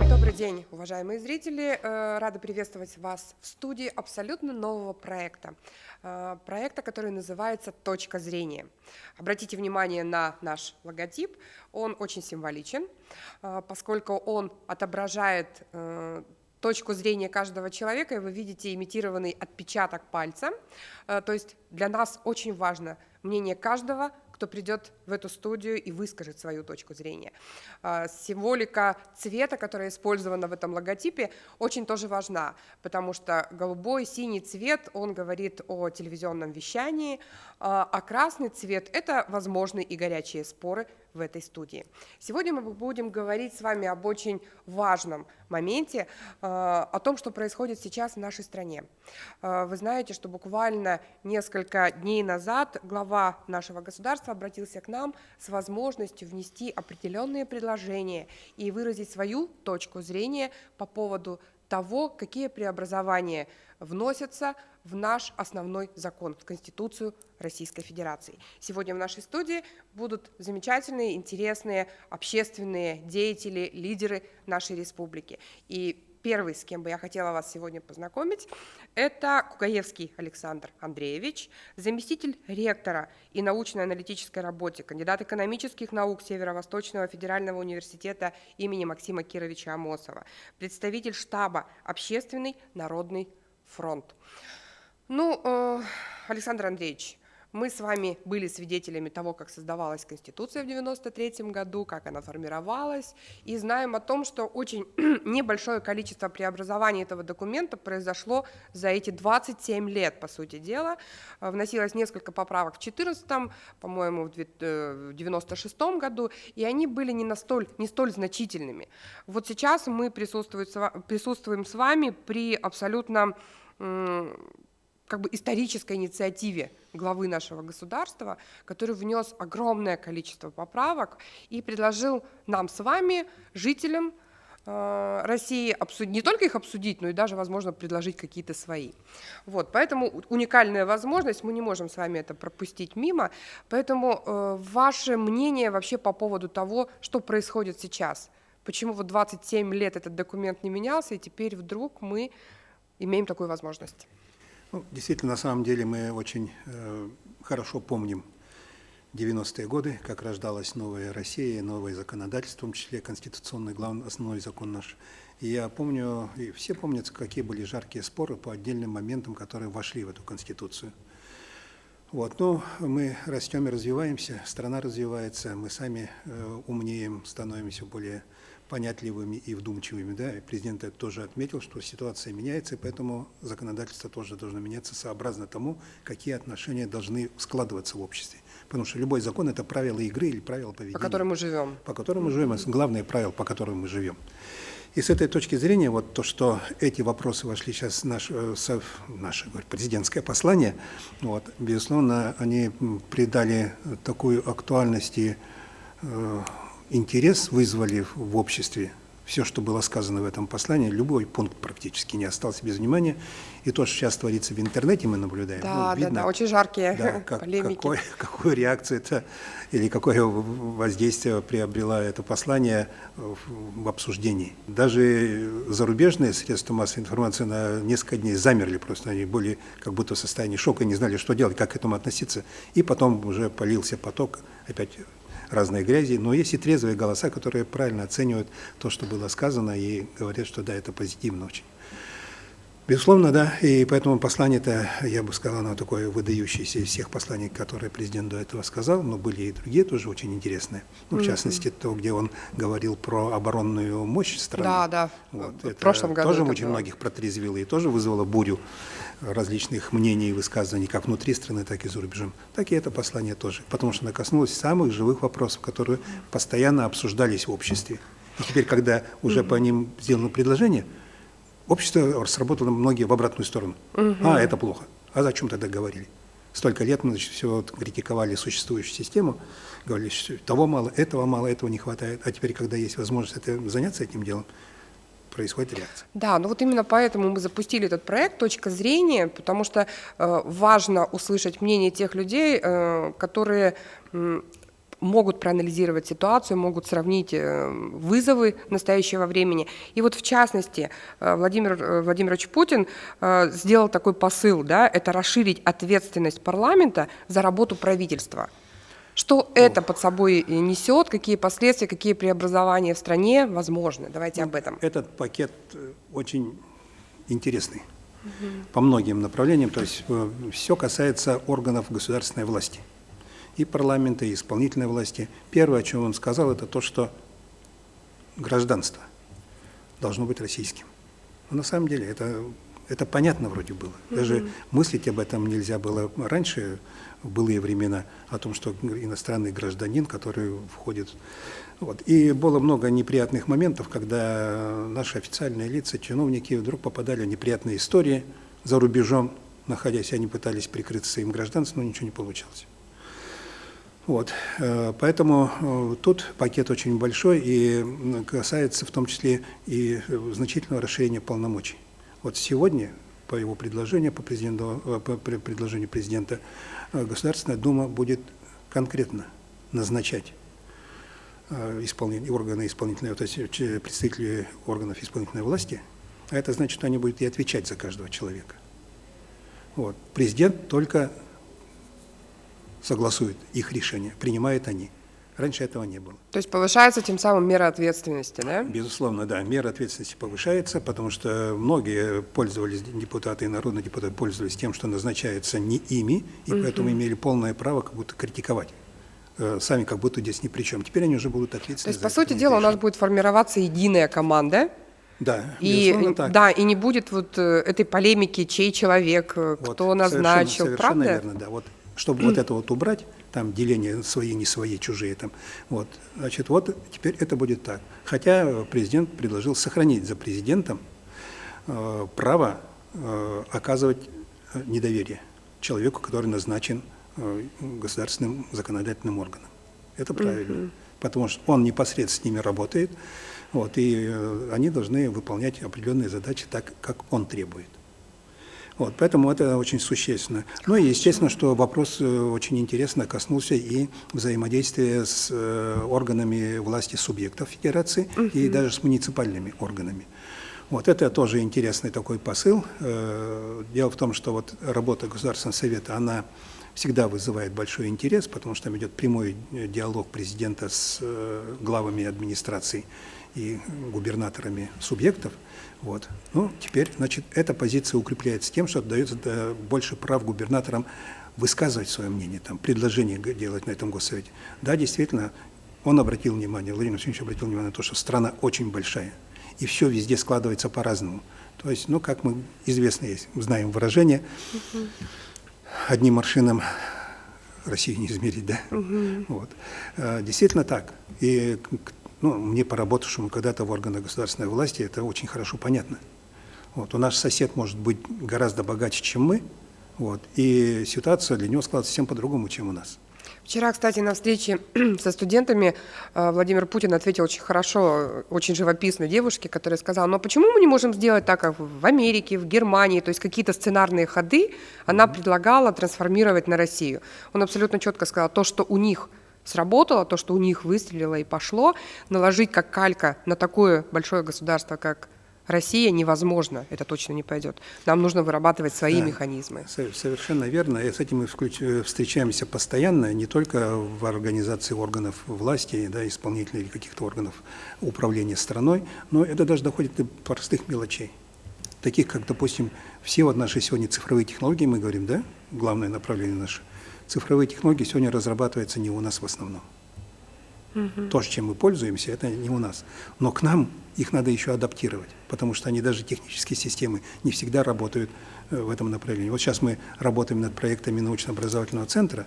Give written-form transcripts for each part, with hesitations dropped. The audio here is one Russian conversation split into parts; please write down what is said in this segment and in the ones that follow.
Добрый день, уважаемые зрители! Рада приветствовать вас в студии абсолютно нового проекта. Проекта, который называется «Точка зрения». Обратите внимание на наш логотип. Он очень символичен, поскольку он отображает точку зрения каждого человека, и вы видите имитированный отпечаток пальца. То есть для нас очень важно мнение каждого, кто придет в эту студию и выскажет свою точку зрения. Символика цвета, которая использована в этом логотипе, очень тоже важна, потому что голубой, синий цвет, он говорит о телевизионном вещании, а красный цвет – это возможны и горячие споры в этой студии. Сегодня мы будем говорить с вами об очень важном моменте, о том, что происходит сейчас в нашей стране. Вы знаете, что буквально несколько дней назад глава нашего государства обратился к нам с возможностью внести определенные предложения и выразить свою точку зрения по поводу того, какие преобразования вносятся в наш основной закон, в Конституцию Российской Федерации. Сегодня в нашей студии будут замечательные, интересные общественные деятели, лидеры нашей республики. И первый, с кем бы я хотела вас сегодня познакомить, это Кугаевский Александр Андреевич, заместитель ректора и научно-аналитической работе, кандидат экономических наук Северо-Восточного федерального университета имени Максима Кировича Амосова, представитель штаба «Общественный народный фронт». Александр Андреевич, мы с вами были свидетелями того, как создавалась Конституция в 1993 году, как она формировалась, и знаем о том, что очень небольшое количество преобразований этого документа произошло за эти 27 лет, по сути дела. Вносилось несколько поправок в 2014, по-моему, в 1996 году, и они были не столь значительными. Вот сейчас мы присутствуем с вами при абсолютно исторической инициативе главы нашего государства, который внес огромное количество поправок и предложил нам с вами, жителям России, не только их обсудить, но и даже, возможно, предложить какие-то свои. Поэтому уникальная возможность, мы не можем с вами это пропустить мимо. Поэтому ваше мнение вообще по поводу того, что происходит сейчас? Почему 27 лет этот документ не менялся, и теперь вдруг мы имеем такую возможность? Действительно, на самом деле мы очень хорошо помним 90-е годы, как рождалась новая Россия, новое законодательство, в том числе конституционный основной закон наш. И я помню, и все помнят, какие были жаркие споры по отдельным моментам, которые вошли в эту Конституцию. Но мы растем и развиваемся, страна развивается, мы сами умнеем, становимся более понятливыми и вдумчивыми. Да? И президент это тоже отметил, что ситуация меняется, и поэтому законодательство тоже должно меняться сообразно тому, какие отношения должны складываться в обществе. Потому что любой закон – это правила игры или правила поведения. По которым мы живем. По которым мы живем, это главное правило, по которым мы живем. И с этой точки зрения, то, что эти вопросы вошли сейчас в наше президентское послание, безусловно, они придали такую актуальность и интерес, вызвали в обществе. Все, что было сказано в этом послании, любой пункт практически не остался без внимания. И то, что сейчас творится в интернете, мы наблюдаем. Видно, очень жаркие полемики. Какую реакцию это или какое воздействие приобрело это послание в обсуждении. Даже зарубежные средства массовой информации на несколько дней замерли просто. Они были как будто в состоянии шока, не знали, что делать, как к этому относиться. И потом уже полился поток опять разной грязи, но есть и трезвые голоса, которые правильно оценивают то, что было сказано, и говорят, что да, это позитивно очень. Безусловно, да, и поэтому послание-то, я бы сказал, оно такое выдающееся из всех посланий, которые президент до этого сказал, но были и другие тоже очень интересные. В частности, то, где он говорил про оборонную мощь страны. Да. В прошлом году тоже очень многих протрезвило и тоже вызвало бурю различных мнений и высказываний, как внутри страны, так и за рубежом. Так и это послание тоже, потому что оно коснулось самых живых вопросов, которые постоянно обсуждались в обществе. И теперь, когда уже по ним сделано предложение, общество сработало многие в обратную сторону. Это плохо. А зачем тогда говорили? Столько лет мы все критиковали существующую систему, говорили, что того мало, этого не хватает. А теперь, когда есть возможность заняться этим делом, происходит реакция. Да, именно поэтому мы запустили этот проект «Точка зрения», потому что важно услышать мнение тех людей, которые могут проанализировать ситуацию, могут сравнить вызовы настоящего времени. И вот в частности Владимир Владимирович Путин сделал такой посыл, да, это расширить ответственность парламента за работу правительства. Что это под собой несет, какие последствия, какие преобразования в стране возможны? Давайте об этом. Этот пакет очень интересный по многим направлениям, то есть все касается органов государственной власти. И парламента, и исполнительной власти. Первое, о чем он сказал, это то, что гражданство должно быть российским. Но на самом деле это понятно вроде было. Даже мыслить об этом нельзя было раньше, в былые времена, о том, что иностранный гражданин, который входит. Вот. И было много неприятных моментов, когда наши официальные лица, чиновники вдруг попадали в неприятные истории за рубежом, находясь, они пытались прикрыться своим гражданством, но ничего не получалось. Вот. Поэтому тут пакет очень большой и касается в том числе и значительного расширения полномочий. Вот сегодня, по его предложению, по предложению президента, Государственная Дума будет конкретно назначать органы исполнительной, то есть представители органов исполнительной власти, а это значит, что они будут и отвечать за каждого человека. Вот. Президент только согласует их решения, принимают они. Раньше этого не было. То есть повышается тем самым мера ответственности, да? Безусловно, да. Мера ответственности повышается, потому что многие пользовались, депутаты и народные депутаты пользовались тем, что назначается не ими, и поэтому имели полное право как будто критиковать. Сами как будто здесь ни при чем. Теперь они уже будут ответственны. То есть, по сути дела, у нас будет формироваться единая команда. Да, и, так. Да, и не будет вот этой полемики, чей человек, кто назначил, совершенно правда? Верно, да. Вот, чтобы вот это вот убрать, там деление свои, не свои, чужие, там, вот, значит, вот теперь это будет так. Хотя президент предложил сохранить за президентом право оказывать недоверие человеку, который назначен государственным законодательным органом. Это правильно, потому что он непосредственно с ними работает, вот, и они должны выполнять определенные задачи так, как он требует. Вот, поэтому это очень существенно. Ну и естественно, что вопрос очень интересно коснулся и взаимодействия с органами власти субъектов Федерации и даже с муниципальными органами. Вот это тоже интересный такой посыл. Дело в том, что вот работа Государственного совета, она всегда вызывает большой интерес, потому что там идет прямой диалог президента с главами администраций и губернаторами субъектов. Вот. Ну, теперь, значит, эта позиция укрепляется тем, что отдается больше прав губернаторам высказывать свое мнение, там, предложения делать на этом госсовете. Да, действительно, он обратил внимание, Владимир Владимирович обратил внимание на то, что страна очень большая, и все везде складывается по-разному. То есть, ну, как мы известно есть, знаем выражение, одним аршином Россию не измерить, да? Вот. Действительно так. И ну, мне, поработавшему когда-то в органах государственной власти, это очень хорошо понятно. Вот. У нас сосед может быть гораздо богаче, чем мы, вот, и ситуация для него складывается совсем по-другому, чем у нас. Вчера, кстати, на встрече со студентами Владимир Путин ответил очень хорошо, очень живописно девушке, которая сказала, ну почему мы не можем сделать так, как в Америке, в Германии, то есть какие-то сценарные ходы она предлагала трансформировать на Россию. Он абсолютно четко сказал, то, что у них сработало, то, что у них выстрелило и пошло, наложить как калька на такое большое государство, как Россия, невозможно, это точно не пойдет. Нам нужно вырабатывать свои механизмы. Совершенно верно. И с этим мы встречаемся постоянно, не только в организации органов власти, да, исполнительных или каких-то органов управления страной, но это даже доходит до простых мелочей. Таких, как, допустим, все вот наши сегодня цифровые технологии, мы говорим, да, главное направление наше. Цифровые технологии сегодня разрабатываются не у нас в основном. То, чем мы пользуемся, это не у нас. Но к нам их надо еще адаптировать, потому что они даже технические системы не всегда работают в этом направлении. Вот сейчас мы работаем над проектами научно-образовательного центра,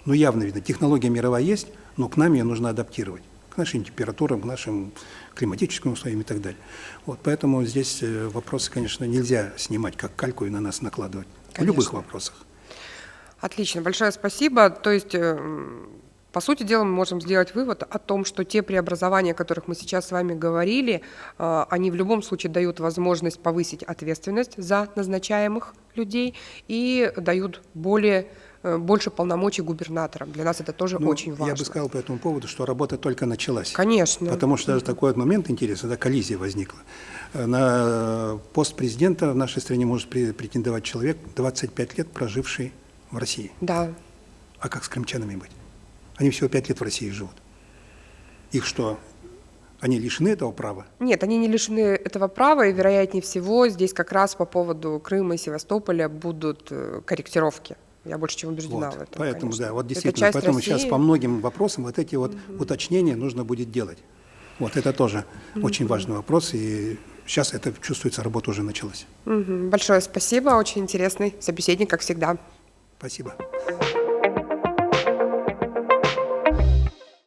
но явно видно, технология мировая есть, но к нам ее нужно адаптировать, к нашим температурам, к нашим климатическим условиям и так далее. Вот, поэтому здесь вопросы, конечно, нельзя снимать как кальку и на нас накладывать. Конечно. В любых вопросах. Отлично, большое спасибо. То есть, по сути дела, мы можем сделать вывод о том, что те преобразования, о которых мы сейчас с вами говорили, они в любом случае дают возможность повысить ответственность за назначаемых людей и дают более больше полномочий губернаторам. Для нас это тоже Ну, очень важно. Я бы сказал по этому поводу, что работа только началась. Конечно. Потому что даже такой вот момент интересный, да, коллизия возникла. На пост президента в нашей стране может претендовать человек, 25 лет проживший в России. Да. А как с крымчанами быть? Они всего 5 лет в России живут. Их что, они лишены этого права? Нет, они не лишены этого права, и, вероятнее всего, здесь как раз по поводу Крыма и Севастополя будут корректировки. Я больше чем убеждена Вот, в этом, поэтому, конечно. да, вот Это действительно, часть поэтому России. сейчас по многим вопросам вот эти вот уточнения нужно будет делать. Вот это тоже очень важный вопрос, и сейчас это чувствуется, работа уже началась. Большое спасибо, очень интересный собеседник, как всегда. Спасибо.